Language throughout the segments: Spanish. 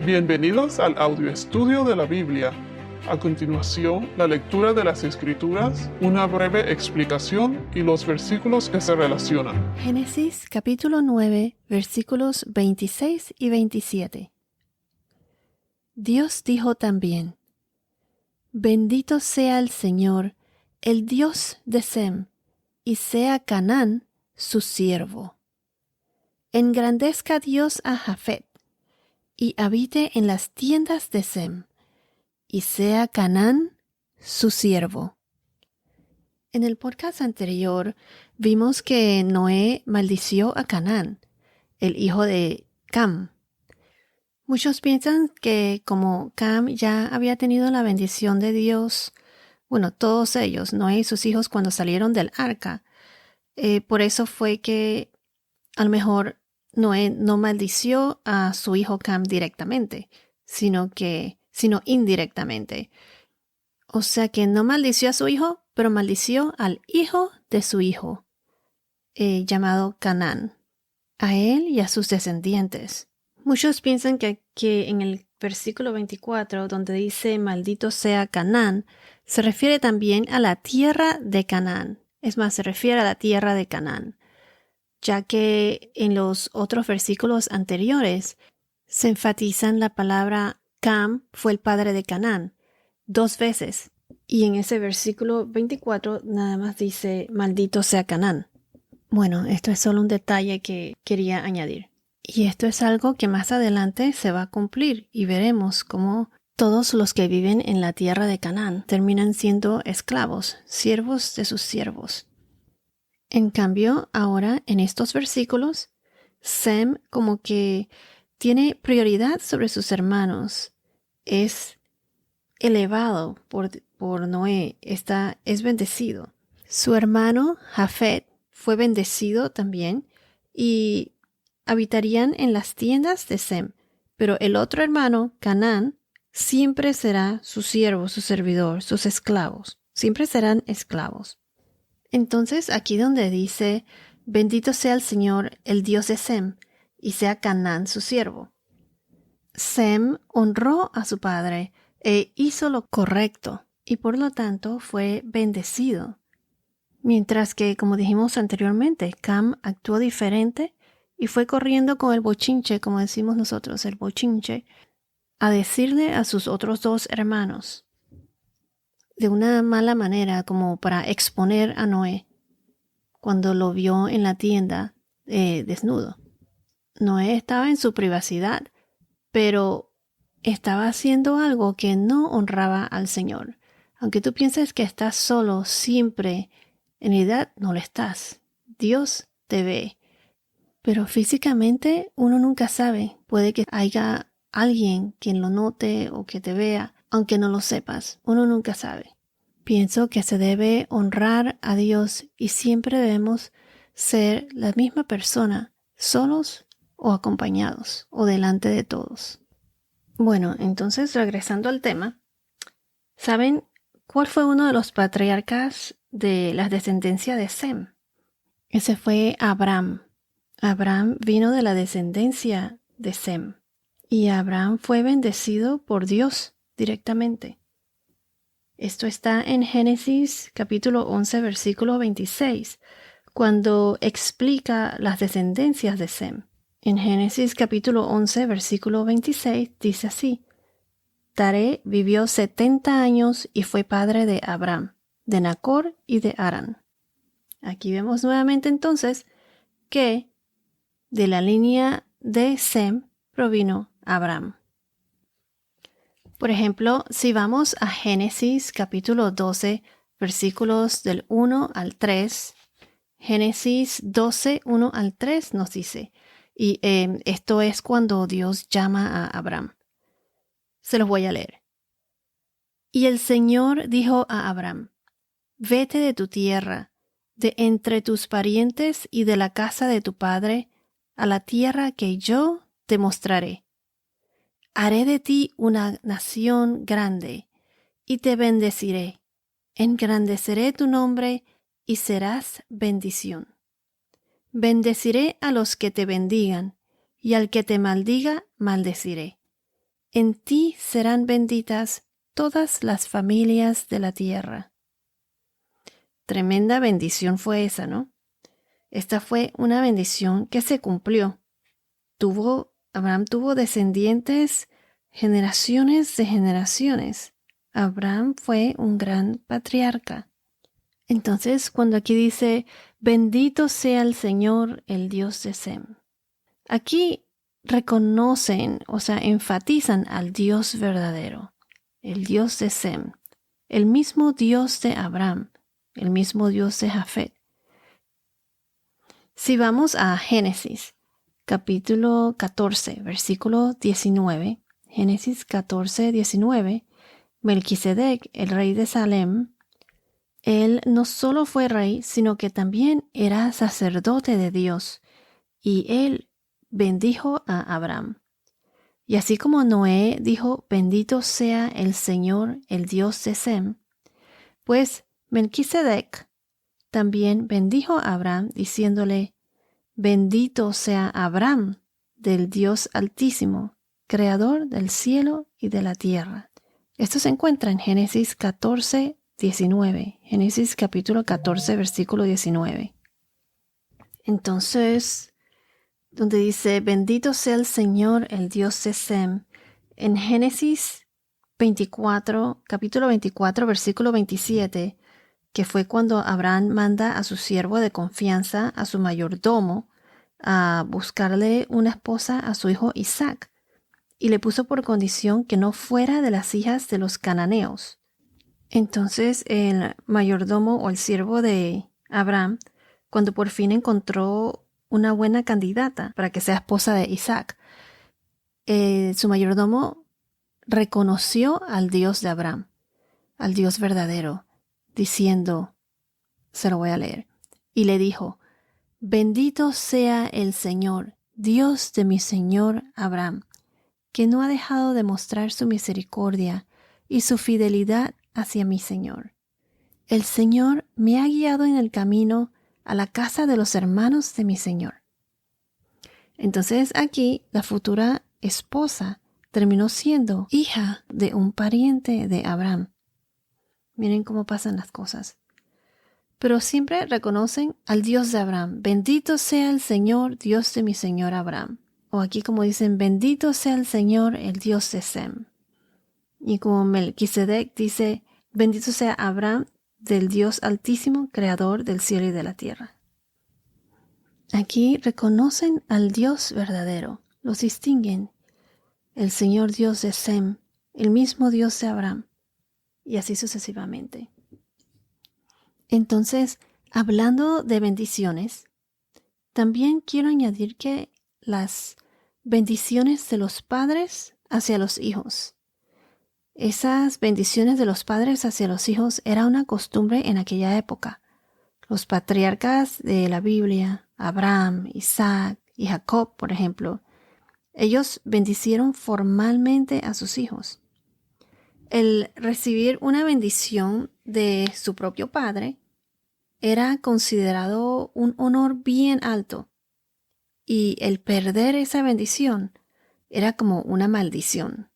Bienvenidos al audio estudio de la Biblia. A continuación, la lectura de las Escrituras, una breve explicación y los versículos que se relacionan. Génesis capítulo 9, versículos 26 y 27. Dios dijo también: Bendito sea el Señor, el Dios de Sem, y sea Canaán su siervo. Engrandezca Dios a Jafet, y habite en las tiendas de Sem, y sea Canaán su siervo. En el podcast anterior vimos que Noé maldició a Canaán, el hijo de Cam. Muchos piensan que como Cam ya había tenido la bendición de Dios, todos ellos, Noé y sus hijos, cuando salieron del arca, por eso fue que a lo mejor Noé no maldició a su hijo Cam directamente, sino indirectamente. O sea que no maldició a su hijo, pero maldició al hijo de su hijo, llamado Canaán, a él y a sus descendientes. Muchos piensan que en el versículo 24, donde dice maldito sea Canaán, se refiere también a la tierra de Canaán. Es más, se refiere a la tierra de Canaán, ya que en los otros versículos anteriores se enfatizan la palabra Cam fue el padre de Canaán 2 veces. Y en ese versículo 24 nada más dice maldito sea Canaán. Bueno, esto es solo un detalle que quería añadir. Y esto es algo que más adelante se va a cumplir y veremos cómo todos los que viven en la tierra de Canaán terminan siendo esclavos, siervos de sus siervos. En cambio, ahora en estos versículos, Sem como que tiene prioridad sobre sus hermanos. Es elevado por Noé, es bendecido. Su hermano Jafet fue bendecido también y habitarían en las tiendas de Sem, pero el otro hermano, Canaán, siempre será su siervo, su servidor, sus esclavos. Siempre serán esclavos. Entonces, aquí donde dice, bendito sea el Señor, el Dios de Sem, y sea Canaán su siervo. Sem honró a su padre e hizo lo correcto, y por lo tanto fue bendecido. Mientras que, como dijimos anteriormente, Cam actuó diferente y fue corriendo con el bochinche, como decimos nosotros, el bochinche, a decirle a sus otros 2 hermanos, de una mala manera, como para exponer a Noé, cuando lo vio en la tienda desnudo. Noé estaba en su privacidad, pero estaba haciendo algo que no honraba al Señor. Aunque tú pienses que estás solo siempre, en realidad no lo estás. Dios te ve. Pero físicamente uno nunca sabe. Puede que haya alguien quien lo note o que te vea, aunque no lo sepas. Uno nunca sabe. Pienso que se debe honrar a Dios y siempre debemos ser la misma persona, solos o acompañados o delante de todos. Bueno, entonces regresando al tema, ¿saben cuál fue uno de los patriarcas de la descendencia de Sem? Ese fue Abraham. Abraham vino de la descendencia de Sem y Abraham fue bendecido por Dios directamente. Esto está en Génesis capítulo 11 versículo 26, cuando explica las descendencias de Sem. En Génesis capítulo 11 versículo 26 dice así: Taré vivió 70 años y fue padre de Abraham, de Nacor y de Harán. Aquí vemos nuevamente entonces que de la línea de Sem provino Abraham. Por ejemplo, si vamos a Génesis capítulo 12, versículos del 1 al 3, Génesis 12, 1 al 3 nos dice, y esto es cuando Dios llama a Abraham. Se los voy a leer. Y el Señor dijo a Abraham: Vete de tu tierra, de entre tus parientes y de la casa de tu padre, a la tierra que yo te mostraré. Haré de ti una nación grande, y te bendeciré. Engrandeceré tu nombre, y serás bendición. Bendeciré a los que te bendigan, y al que te maldiga, maldeciré. En ti serán benditas todas las familias de la tierra. Tremenda bendición fue esa, ¿no? Esta fue una bendición que se cumplió. Abraham tuvo descendientes generaciones de generaciones. Abraham fue un gran patriarca. Entonces, cuando aquí dice, bendito sea el Señor, el Dios de Sem. Aquí reconocen, o sea, enfatizan al Dios verdadero, el Dios de Sem, el mismo Dios de Abraham, el mismo Dios de Jafet. Si vamos a Génesis, capítulo 14, versículo 19, Génesis 14, 19, Melquisedec, el rey de Salem, él no solo fue rey, sino que también era sacerdote de Dios, y él bendijo a Abraham. Y así como Noé dijo, bendito sea el Señor, el Dios de Sem, pues Melquisedec también bendijo a Abraham, diciéndole, bendito sea Abraham del Dios Altísimo, creador del cielo y de la tierra. Esto se encuentra en Génesis 14, 19. Génesis capítulo 14, versículo 19. Entonces, donde dice, bendito sea el Señor, el Dios de Sem, en Génesis 24, capítulo 24, versículo 27, que fue cuando Abraham manda a su siervo de confianza, a su mayordomo, a buscarle una esposa a su hijo Isaac, y le puso por condición que no fuera de las hijas de los cananeos. Entonces el mayordomo o el siervo de Abraham, cuando por fin encontró una buena candidata para que sea esposa de Isaac, su mayordomo reconoció al Dios de Abraham, al Dios verdadero, diciendo, se lo voy a leer, y le dijo, bendito sea el Señor, Dios de mi Señor Abraham, que no ha dejado de mostrar su misericordia y su fidelidad hacia mi Señor. El Señor me ha guiado en el camino a la casa de los hermanos de mi Señor. Entonces aquí la futura esposa terminó siendo hija de un pariente de Abraham. Miren cómo pasan las cosas. Pero siempre reconocen al Dios de Abraham. Bendito sea el Señor, Dios de mi Señor Abraham. O aquí como dicen, bendito sea el Señor, el Dios de Sem. Y como Melquisedec dice, bendito sea Abraham del Dios Altísimo, creador del cielo y de la tierra. Aquí reconocen al Dios verdadero, los distinguen. El Señor Dios de Sem, el mismo Dios de Abraham. Y así sucesivamente. Entonces, hablando de bendiciones, también quiero añadir que las bendiciones de los padres hacia los hijos. Esas bendiciones de los padres hacia los hijos era una costumbre en aquella época. Los patriarcas de la Biblia, Abraham, Isaac y Jacob, por ejemplo, ellos bendicieron formalmente a sus hijos. El recibir una bendición de su propio padre era considerado un honor bien alto. Y el perder esa bendición era como una maldición.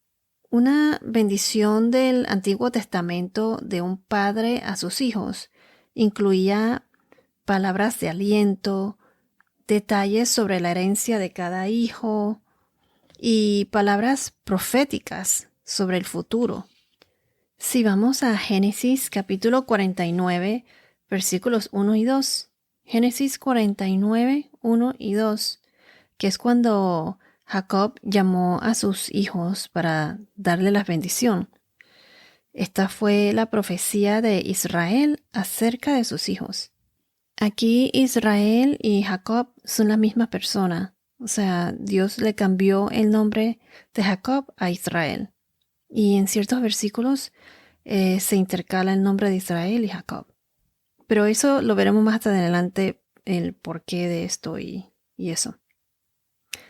Una bendición del Antiguo Testamento de un padre a sus hijos incluía palabras de aliento, detalles sobre la herencia de cada hijo y palabras proféticas sobre el futuro. Si vamos a Génesis capítulo 49, versículos 1 y 2. Génesis 49, 1 y 2, que es cuando Jacob llamó a sus hijos para darle la bendición. Esta fue la profecía de Israel acerca de sus hijos. Aquí Israel y Jacob son la misma persona. O sea, Dios le cambió el nombre de Jacob a Israel. Y en ciertos versículos se intercala el nombre de Israel y Jacob. Pero eso lo veremos más adelante, el porqué de esto y eso.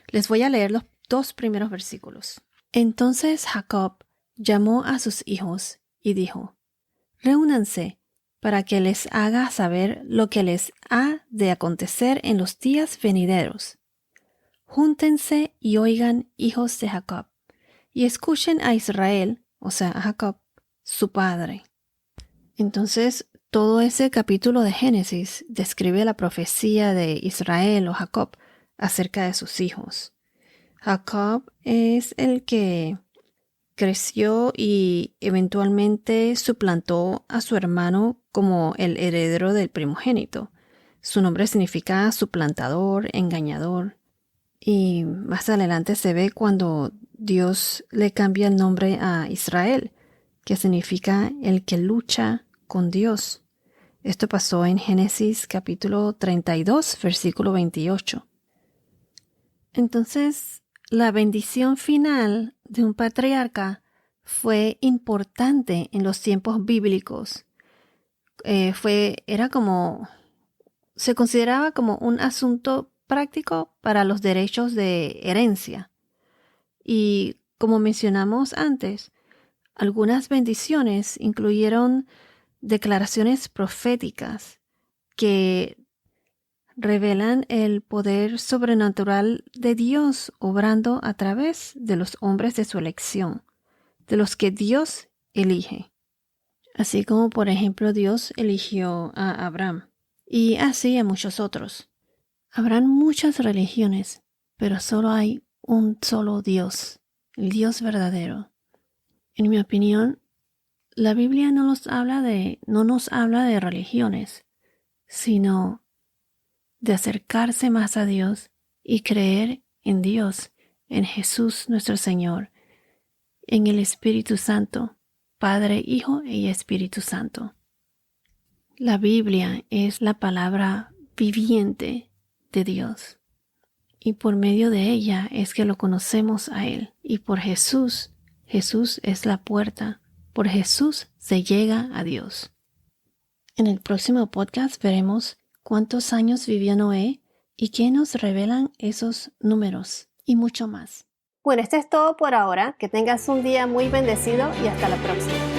Les voy a leer los 2 primeros versículos. Entonces Jacob llamó a sus hijos y dijo, reúnanse para que les haga saber lo que les ha de acontecer en los días venideros. Júntense y oigan, hijos de Jacob, y escuchen a Israel, o sea, a Jacob, su padre. Entonces, todo ese capítulo de Génesis describe la profecía de Israel o Jacob acerca de sus hijos. Jacob es el que creció y eventualmente suplantó a su hermano como el heredero del primogénito. Su nombre significa suplantador, engañador. Y más adelante se ve cuando Dios le cambia el nombre a Israel, que significa el que lucha con Dios. Esto pasó en Génesis capítulo 32, versículo 28. Entonces, la bendición final de un patriarca fue importante en los tiempos bíblicos. Se consideraba como un asunto práctico para los derechos de herencia. Y como mencionamos antes, algunas bendiciones incluyeron declaraciones proféticas que revelan el poder sobrenatural de Dios obrando a través de los hombres de su elección, de los que Dios elige. Así como, por ejemplo, Dios eligió a Abraham y así a muchos otros. Habrán muchas religiones, pero solo hay un solo Dios, el Dios verdadero. En mi opinión, la Biblia no nos habla de religiones, sino de acercarse más a Dios y creer en Dios, en Jesús nuestro Señor, en el Espíritu Santo, Padre, Hijo y Espíritu Santo. La Biblia es la palabra viviente de Dios y por medio de ella es que lo conocemos a Él. Y por Jesús es la puerta. Por Jesús se llega a Dios. En el próximo podcast veremos cuántos años vivió Noé y qué nos revelan esos números y mucho más. Bueno, esto es todo por ahora. Que tengas un día muy bendecido y hasta la próxima.